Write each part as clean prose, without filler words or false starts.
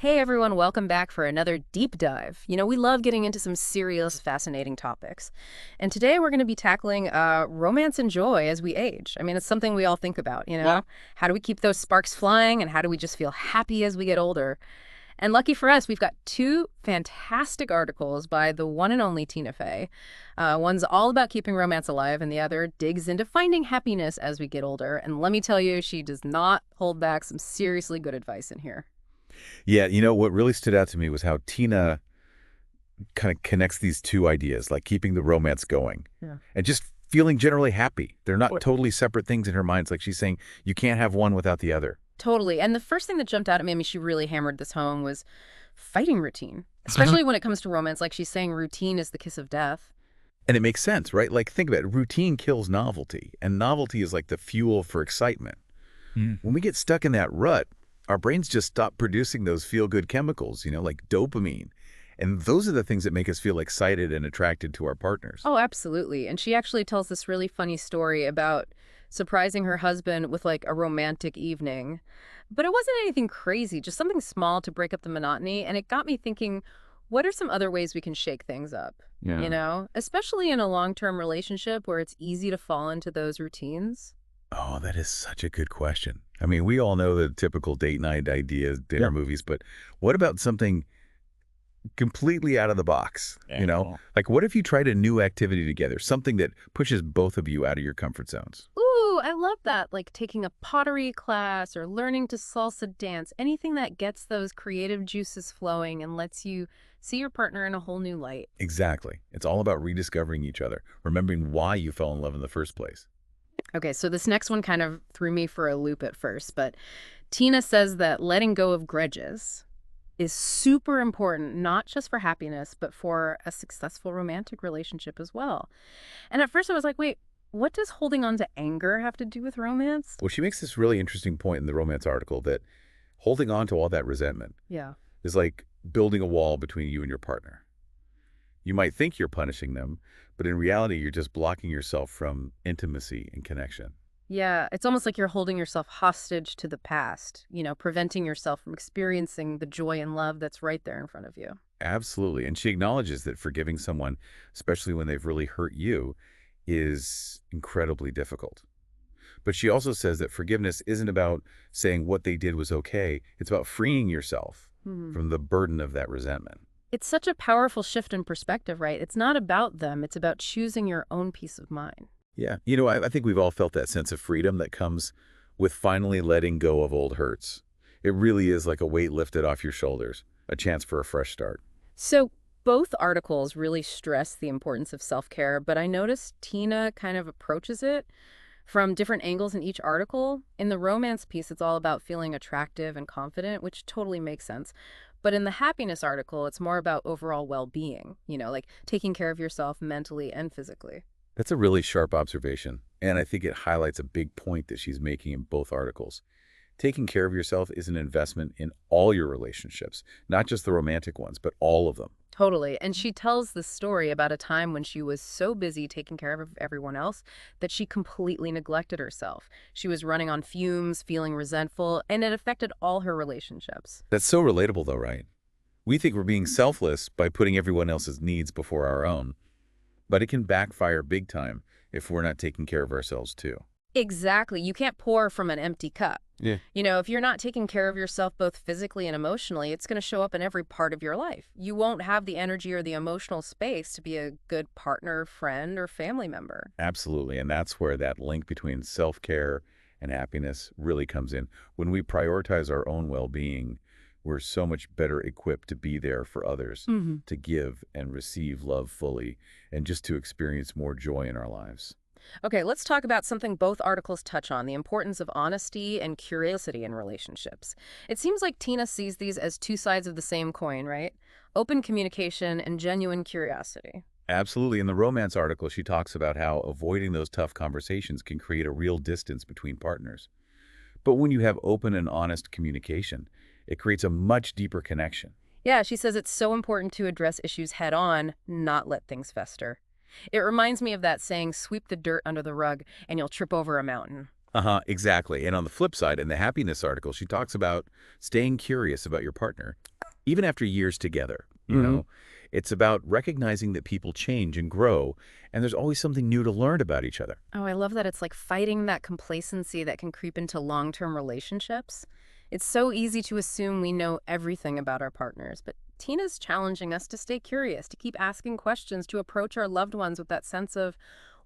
Hey everyone, welcome back for another deep dive. We love getting into some serious, fascinating topics. And today we're going to be tackling romance and joy as we age. I mean, it's something we all think about, you Yeah. know? How do we keep those sparks flying and how do we just feel happy as we get older? And lucky for us, we've got two fantastic articles by the one and only Tina Fey. One's all about keeping romance alive, and the other digs into finding happiness as we get older. And let me tell you, she does not hold back some seriously good advice in here. Yeah, what really stood out to me was how Tina kind of connects these two ideas, like keeping the romance going Yeah. and just feeling generally happy. They're not Or- totally separate things in her mind. It's like she's saying you can't have one without the other. Totally. And the first thing that jumped out at me, I mean, she really hammered this home, was fighting routine, especially when it comes to romance. Like she's saying routine is the kiss of death. And it makes sense, right? Like think about it. Routine kills novelty, and novelty is like the fuel for excitement. Mm. When we get stuck in that rut, our brains just stop producing those feel-good chemicals, like dopamine. And those are the things that make us feel excited and attracted to our partners. Oh, absolutely. And she actually tells this really funny story about surprising her husband with like a romantic evening. But it wasn't anything crazy, just something small to break up the monotony. And it got me thinking, what are some other ways we can shake things up? Yeah. Especially in a long-term relationship where it's easy to fall into those routines. Oh, that is such a good question. I mean, we all know the typical date night ideas, dinner Yeah. movies, but what about something completely out of the box? Yeah. Like what if you tried a new activity together, something that pushes both of you out of your comfort zones? Ooh, I love that. Like taking a pottery class or learning to salsa dance, anything that gets those creative juices flowing and lets you see your partner in a whole new light. Exactly. It's all about rediscovering each other, remembering why you fell in love in the first place. Okay, so this next one kind of threw me for a loop at first, but Tina says that letting go of grudges is super important, not just for happiness, but for a successful romantic relationship as well. And at first I was like, wait, what does holding on to anger have to do with romance? Well, she makes this really interesting point in the romance article that holding on to all that resentment Yeah. is like building a wall between you and your partner. You might think you're punishing them, but in reality, you're just blocking yourself from intimacy and connection. Yeah, it's almost like you're holding yourself hostage to the past, preventing yourself from experiencing the joy and love that's right there in front of you. Absolutely. And she acknowledges that forgiving someone, especially when they've really hurt you, is incredibly difficult. But she also says that forgiveness isn't about saying what they did was okay. It's about freeing yourself Hmm. from the burden of that resentment. It's such a powerful shift in perspective, right? It's not about them, it's about choosing your own peace of mind. Yeah. I think we've all felt that sense of freedom that comes with finally letting go of old hurts. It really is like a weight lifted off your shoulders, a chance for a fresh start. So, both articles really stress the importance of self-care, but I noticed Tina kind of approaches it from different angles in each article. In the romance piece, it's all about feeling attractive and confident, which totally makes sense. But in the happiness article, it's more about overall well-being, like taking care of yourself mentally and physically. That's a really sharp observation, and I think it highlights a big point that she's making in both articles. Taking care of yourself is an investment in all your relationships, not just the romantic ones, but all of them. Totally. And she tells this story about a time when she was so busy taking care of everyone else that she completely neglected herself. She was running on fumes, feeling resentful, and it affected all her relationships. That's so relatable though, right? We think we're being selfless by putting everyone else's needs before our own, but it can backfire big time if we're not taking care of ourselves too. Exactly. You can't pour from an empty cup. Yeah. If you're not taking care of yourself both physically and emotionally, it's going to show up in every part of your life. You won't have the energy or the emotional space to be a good partner, friend, or family member. Absolutely, and that's where that link between self-care and happiness really comes in. When we prioritize our own well-being, we're so much better equipped to be there for others, Hmm. to give and receive love fully, and just to experience more joy in our lives. Okay, let's talk about something both articles touch on, the importance of honesty and curiosity in relationships. It seems like Tina sees these as two sides of the same coin, right? Open communication and genuine curiosity. Absolutely. In the romance article, she talks about how avoiding those tough conversations can create a real distance between partners. But when you have open and honest communication, it creates a much deeper connection. Yeah, she says it's so important to address issues head on, not let things fester. It reminds me of that saying, sweep the dirt under the rug and you'll trip over a mountain. Uh-huh, exactly. And on the flip side, in the happiness article, she talks about staying curious about your partner, even after years together, you Hmm. know? It's about recognizing that people change and grow, and there's always something new to learn about each other. Oh, I love that it's like fighting that complacency that can creep into long-term relationships. It's so easy to assume we know everything about our partners, but Tina's challenging us to stay curious, to keep asking questions, to approach our loved ones with that sense of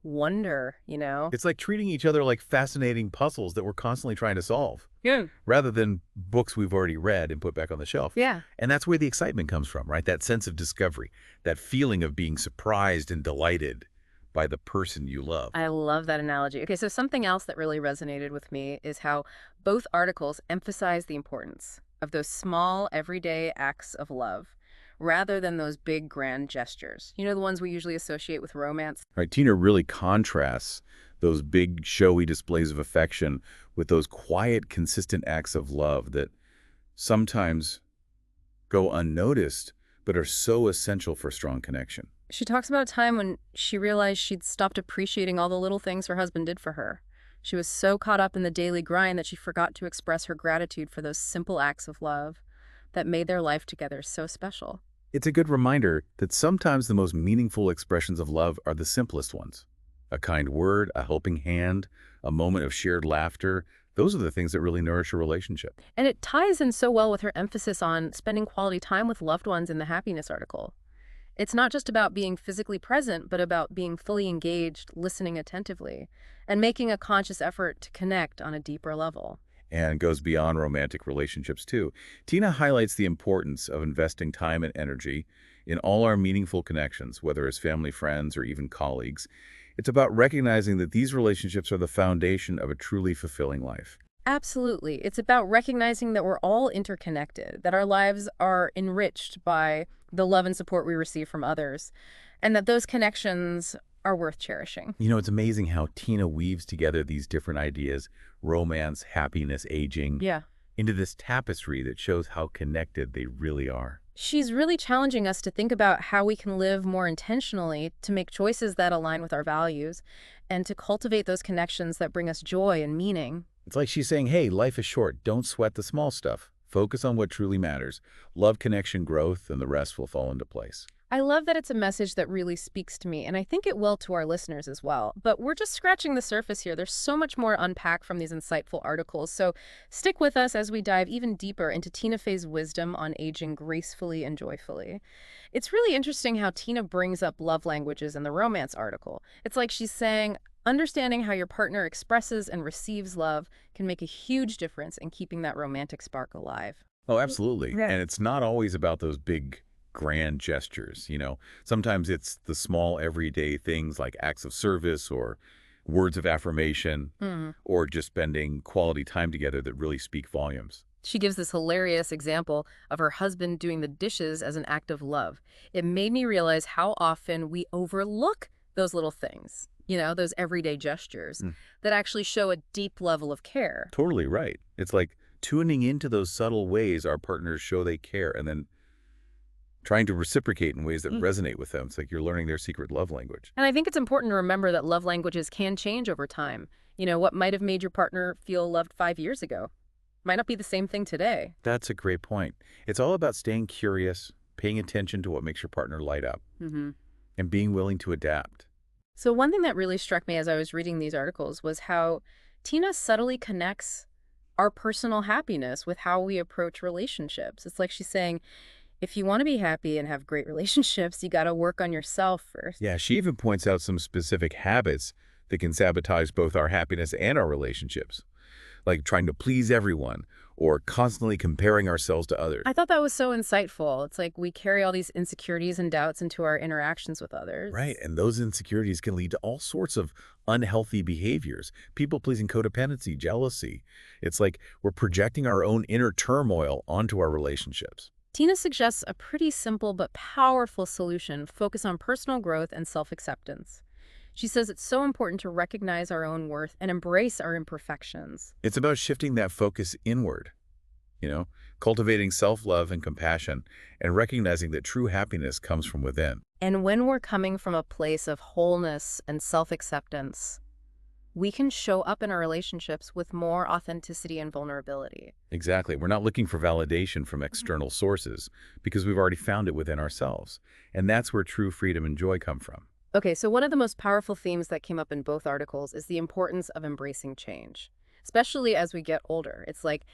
wonder. It's like treating each other like fascinating puzzles that we're constantly trying to solve, Yeah. rather than books we've already read and put back on the shelf. Yeah. And that's where the excitement comes from, right? That sense of discovery, that feeling of being surprised and delighted by the person you love. I love that analogy. Okay, so something else that really resonated with me is how both articles emphasize the importance of those small, everyday acts of love rather than those big, grand gestures. You know, the ones we usually associate with romance? Right? Tina really contrasts those big, showy displays of affection with those quiet, consistent acts of love that sometimes go unnoticed, but are so essential for strong connection. She talks about a time when she realized she'd stopped appreciating all the little things her husband did for her. She was so caught up in the daily grind that she forgot to express her gratitude for those simple acts of love that made their life together so special. It's a good reminder that sometimes the most meaningful expressions of love are the simplest ones. A kind word, a helping hand, a moment of shared laughter. Those are the things that really nourish a relationship. And it ties in so well with her emphasis on spending quality time with loved ones in the happiness article. It's not just about being physically present, but about being fully engaged, listening attentively, and making a conscious effort to connect on a deeper level. And goes beyond romantic relationships too. Tina highlights the importance of investing time and energy in all our meaningful connections, whether as family, friends, or even colleagues. It's about recognizing that these relationships are the foundation of a truly fulfilling life. Absolutely. It's about recognizing that we're all interconnected, that our lives are enriched by the love and support we receive from others, and that those connections are worth cherishing. You know, it's amazing how Tina weaves together these different ideas, romance, happiness, aging, Yeah. into this tapestry that shows how connected they really are. She's really challenging us to think about how we can live more intentionally, to make choices that align with our values, and to cultivate those connections that bring us joy and meaning. It's like she's saying, hey, life is short. Don't sweat the small stuff. Focus on what truly matters. Love, connection, growth, and the rest will fall into place. I love that it's a message that really speaks to me, and I think it will to our listeners as well. But we're just scratching the surface here. There's so much more to unpack from these insightful articles. So stick with us as we dive even deeper into Tina Fey's wisdom on aging gracefully and joyfully. It's really interesting how Tina brings up love languages in the romance article. It's like she's saying, understanding how your partner expresses and receives love can make a huge difference in keeping that romantic spark alive. Oh, absolutely. Yeah. And it's not always about those big, grand gestures. Sometimes it's the small, everyday things like acts of service or words of affirmation Hmm. or just spending quality time together that really speak volumes. She gives this hilarious example of her husband doing the dishes as an act of love. It made me realize how often we overlook those little things, those everyday gestures Mm. that actually show a deep level of care. Totally right. It's like tuning into those subtle ways our partners show they care and then trying to reciprocate in ways that resonate with them. It's like you're learning their secret love language. And I think it's important to remember that love languages can change over time. What might have made your partner feel loved 5 years ago might not be the same thing today. That's a great point. It's all about staying curious, paying attention to what makes your partner light up, Hmm. and being willing to adapt. So one thing that really struck me as I was reading these articles was how Tina subtly connects our personal happiness with how we approach relationships. It's like she's saying, if you want to be happy and have great relationships, you got to work on yourself first. Yeah, she even points out some specific habits that can sabotage both our happiness and our relationships, like trying to please everyone or constantly comparing ourselves to others. I thought that was so insightful. It's like we carry all these insecurities and doubts into our interactions with others. Right, and those insecurities can lead to all sorts of unhealthy behaviors, people-pleasing, codependency, jealousy. It's like we're projecting our own inner turmoil onto our relationships. Tina suggests a pretty simple but powerful solution: focus on personal growth and self-acceptance. She says it's so important to recognize our own worth and embrace our imperfections. It's about shifting that focus inward, cultivating self-love and compassion, and recognizing that true happiness comes from within. And when we're coming from a place of wholeness and self-acceptance, we can show up in our relationships with more authenticity and vulnerability. Exactly. We're not looking for validation from external sources because we've already found it within ourselves. And that's where true freedom and joy come from. Okay, so one of the most powerful themes that came up in both articles is the importance of embracing change, especially as we get older. It's like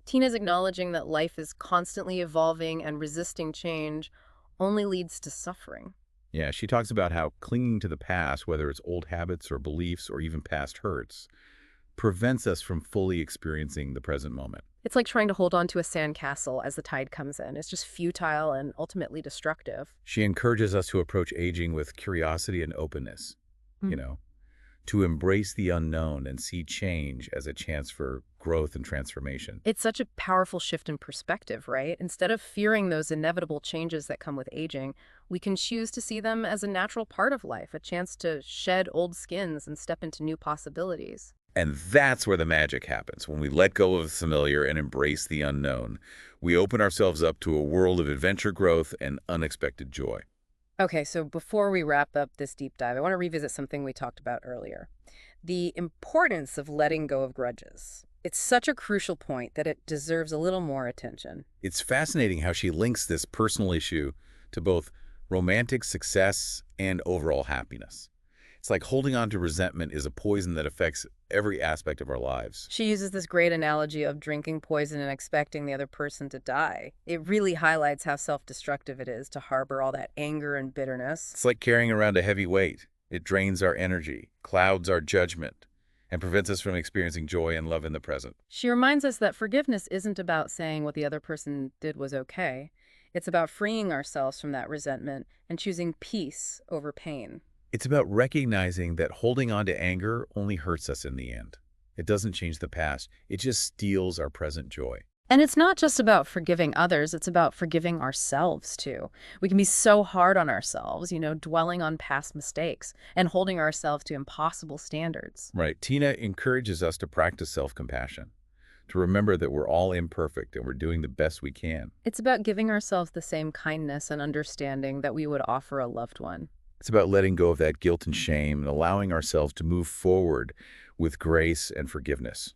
Tina's acknowledging that life is constantly evolving and resisting change only leads to suffering. Yeah, she talks about how clinging to the past, whether it's old habits or beliefs or even past hurts, prevents us from fully experiencing the present moment. It's like trying to hold on to a sandcastle as the tide comes in. It's just futile and ultimately destructive. She encourages us to approach aging with curiosity and openness, you know, to embrace the unknown and see change as a chance for growth and transformation. It's such a powerful shift in perspective, right? Instead of fearing those inevitable changes that come with aging, we can choose to see them as a natural part of life, a chance to shed old skins and step into new possibilities. And that's where the magic happens, when we let go of the familiar and embrace the unknown. We open ourselves up to a world of adventure, growth, and unexpected joy. Okay, so before we wrap up this deep dive, I want to revisit something we talked about earlier. The importance of letting go of grudges. It's such a crucial point that it deserves a little more attention. It's fascinating how she links this personal issue to both romantic success and overall happiness. It's like holding on to resentment is a poison that affects every aspect of our lives. She uses this great analogy of drinking poison and expecting the other person to die. It really highlights how self-destructive it is to harbor all that anger and bitterness. It's like carrying around a heavy weight. It drains our energy, clouds our judgment, and prevents us from experiencing joy and love in the present. She reminds us that forgiveness isn't about saying what the other person did was okay. It's about freeing ourselves from that resentment and choosing peace over pain. It's about recognizing that holding on to anger only hurts us in the end. It doesn't change the past. It just steals our present joy. And it's not just about forgiving others, it's about forgiving ourselves too. We can be so hard on ourselves, dwelling on past mistakes and holding ourselves to impossible standards. Right. Tina encourages us to practice self-compassion, to remember that we're all imperfect and we're doing the best we can. It's about giving ourselves the same kindness and understanding that we would offer a loved one. It's about letting go of that guilt and shame and allowing ourselves to move forward with grace and forgiveness.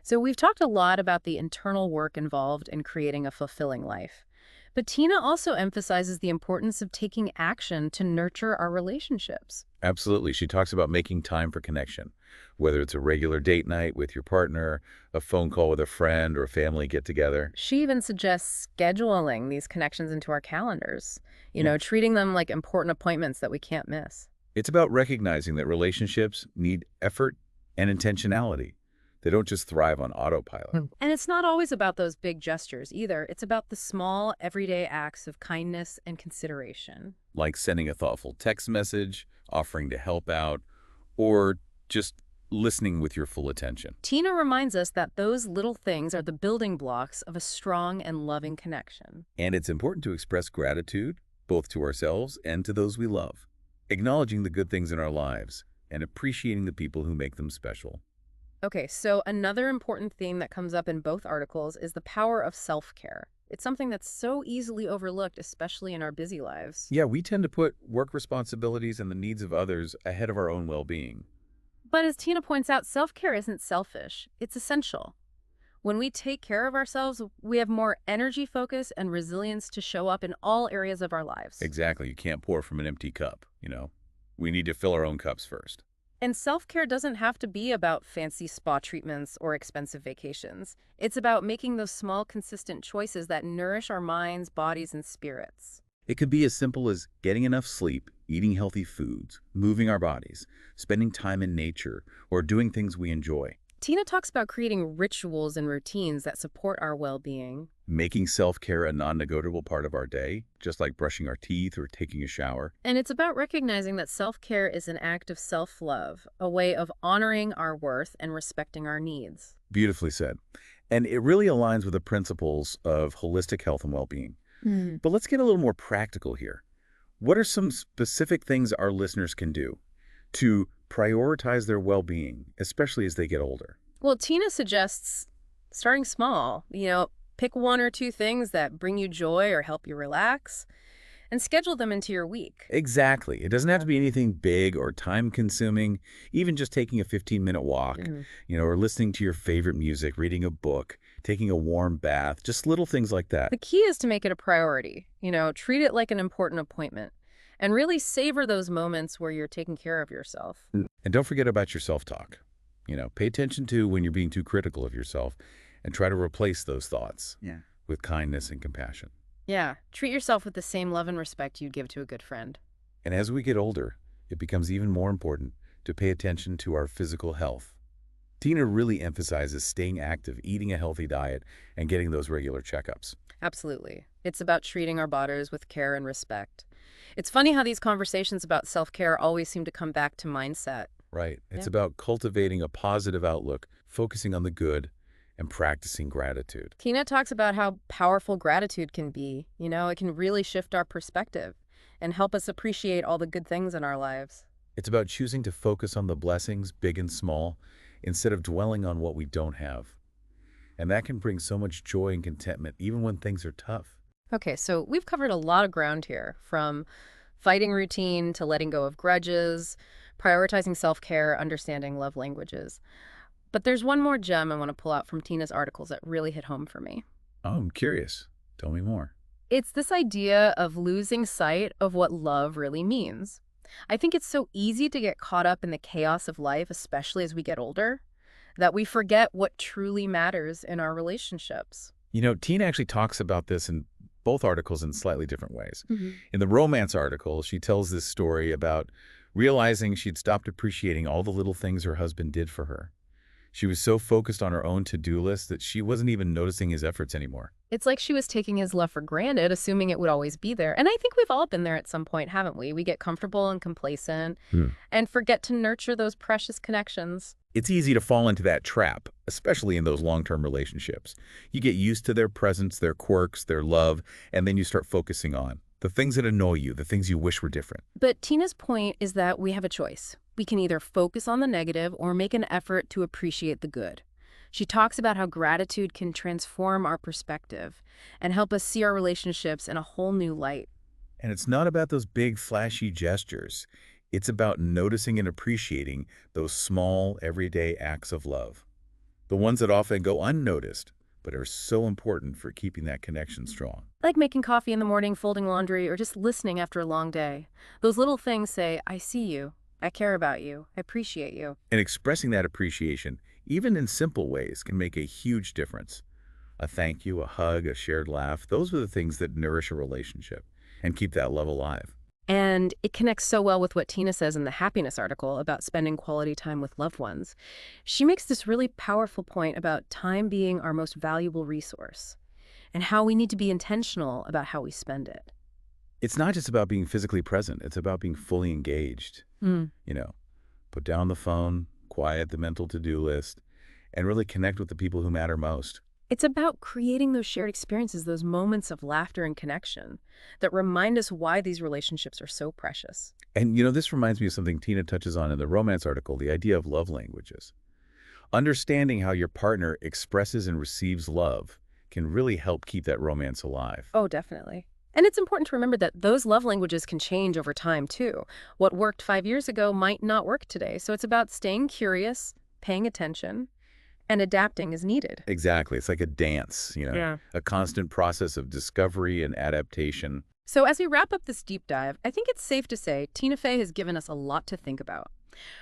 So we've talked a lot about the internal work involved in creating a fulfilling life. But Tina also emphasizes the importance of taking action to nurture our relationships. Absolutely. She talks about making time for connection, whether it's a regular date night with your partner, a phone call with a friend, or a family get-together. She even suggests scheduling these connections into our calendars, Yeah. treating them like important appointments that we can't miss. It's about recognizing that relationships need effort and intentionality. They don't just thrive on autopilot. And it's not always about those big gestures either. It's about the small, everyday acts of kindness and consideration. Like sending a thoughtful text message, offering to help out, or just listening with your full attention. Tina reminds us that those little things are the building blocks of a strong and loving connection. And it's important to express gratitude, both to ourselves and to those we love, acknowledging the good things in our lives and appreciating the people who make them special. Okay, so another important theme that comes up in both articles is the power of self-care. It's something that's so easily overlooked, especially in our busy lives. Yeah, we tend to put work responsibilities and the needs of others ahead of our own well-being. But as Tina points out, self-care isn't selfish. It's essential. When we take care of ourselves, we have more energy, focus, and resilience to show up in all areas of our lives. Exactly. You can't pour from an empty cup. We need to fill our own cups first. And self-care doesn't have to be about fancy spa treatments or expensive vacations. It's about making those small, consistent choices that nourish our minds, bodies, and spirits. It could be as simple as getting enough sleep, eating healthy foods, moving our bodies, spending time in nature, or doing things we enjoy. Tina talks about creating rituals and routines that support our well-being. Making self-care a non-negotiable part of our day, just like brushing our teeth or taking a shower. And it's about recognizing that self-care is an act of self-love, a way of honoring our worth and respecting our needs. Beautifully said. And it really aligns with the principles of holistic health and well-being. But let's get a little more practical here. What are some specific things our listeners can do to prioritize their well-being, especially as they get older? Well, Tina suggests starting small, pick one or two things that bring you joy or help you relax. and schedule them into your week. Exactly. It doesn't have to be anything big or time-consuming, even just taking a 15-minute walk, Mhm. or listening to your favorite music, reading a book, taking a warm bath, just little things like that. The key is to make it a priority, treat it like an important appointment, and really savor those moments where you're taking care of yourself. And don't forget about your self-talk. Pay attention to when you're being too critical of yourself and try to replace those thoughts with kindness and compassion. Yeah, treat yourself with the same love and respect you'd give to a good friend. And as we get older, it becomes even more important to pay attention to our physical health. Tina really emphasizes staying active, eating a healthy diet, and getting those regular checkups. Absolutely. It's about treating our bodies with care and respect. It's funny how these conversations about self-care always seem to come back to mindset. Right. It's Yeah. about cultivating a positive outlook, focusing on the good, and practicing gratitude. Tina talks about how powerful gratitude can be. It can really shift our perspective and help us appreciate all the good things in our lives. It's about choosing to focus on the blessings, big and small, instead of dwelling on what we don't have. And that can bring so much joy and contentment, even when things are tough. Okay, so we've covered a lot of ground here, from fighting routine to letting go of grudges, prioritizing self-care, understanding love languages. But there's one more gem I want to pull out from Tina's articles that really hit home for me. Oh, I'm curious. Tell me more. It's this idea of losing sight of what love really means. I think it's so easy to get caught up in the chaos of life, especially as we get older, that we forget what truly matters in our relationships. Tina actually talks about this in both articles in slightly different ways. Mhm. In the romance article, she tells this story about realizing she'd stopped appreciating all the little things her husband did for her. She was so focused on her own to-do list that she wasn't even noticing his efforts anymore. It's like she was taking his love for granted, assuming it would always be there. And I think we've all been there at some point, haven't we? We get comfortable and complacent and forget to nurture those precious connections. It's easy to fall into that trap, especially in those long-term relationships. You get used to their presence, their quirks, their love, and then you start focusing on the things that annoy you, the things you wish were different. But Tina's point is that we have a choice. We can either focus on the negative or make an effort to appreciate the good. She talks about how gratitude can transform our perspective and help us see our relationships in a whole new light. And it's not about those big, flashy gestures. It's about noticing and appreciating those small, everyday acts of love. The ones that often go unnoticed, but are so important for keeping that connection strong. Like making coffee in the morning, folding laundry, or just listening after a long day. Those little things say, I see you, I care about you, I appreciate you. And expressing that appreciation, even in simple ways, can make a huge difference. A thank you, a hug, a shared laugh, those are the things that nourish a relationship and keep that love alive. And it connects so well with what Tina says in the happiness article about spending quality time with loved ones. She makes this really powerful point about time being our most valuable resource and how we need to be intentional about how we spend it. It's not just about being physically present, it's about being fully engaged. Mm. Put down the phone, quiet the mental to-do list, and really connect with the people who matter most. It's about creating those shared experiences, those moments of laughter and connection that remind us why these relationships are so precious. And this reminds me of something Tina touches on in the romance article, the idea of love languages. Understanding how your partner expresses and receives love can really help keep that romance alive. Oh, definitely. And it's important to remember that those love languages can change over time, too. What worked 5 years ago might not work today. So it's about staying curious, paying attention, and adapting as needed. Exactly. It's like a dance, Yeah. a constant process of discovery and adaptation. So as we wrap up this deep dive, I think it's safe to say Tina Fey has given us a lot to think about.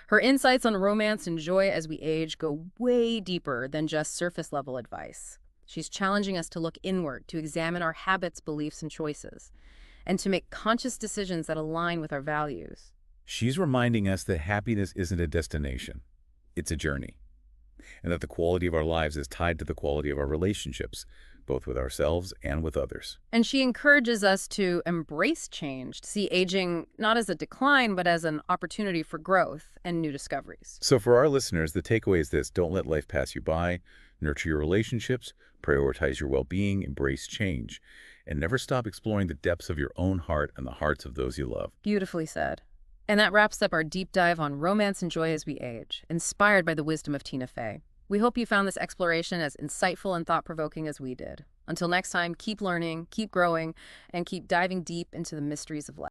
Her insights on romance and joy as we age go way deeper than just surface-level advice. She's challenging us to look inward, to examine our habits, beliefs, and choices, and to make conscious decisions that align with our values. She's reminding us that happiness isn't a destination, it's a journey, and that the quality of our lives is tied to the quality of our relationships, both with ourselves and with others. And she encourages us to embrace change, to see aging not as a decline, but as an opportunity for growth and new discoveries. So for our listeners, the takeaway is this: don't let life pass you by, nurture your relationships, prioritize your well-being, embrace change, and never stop exploring the depths of your own heart and the hearts of those you love. Beautifully said. And that wraps up our deep dive on romance and joy as we age, inspired by the wisdom of Tina Fey. We hope you found this exploration as insightful and thought-provoking as we did. Until next time, keep learning, keep growing, and keep diving deep into the mysteries of life.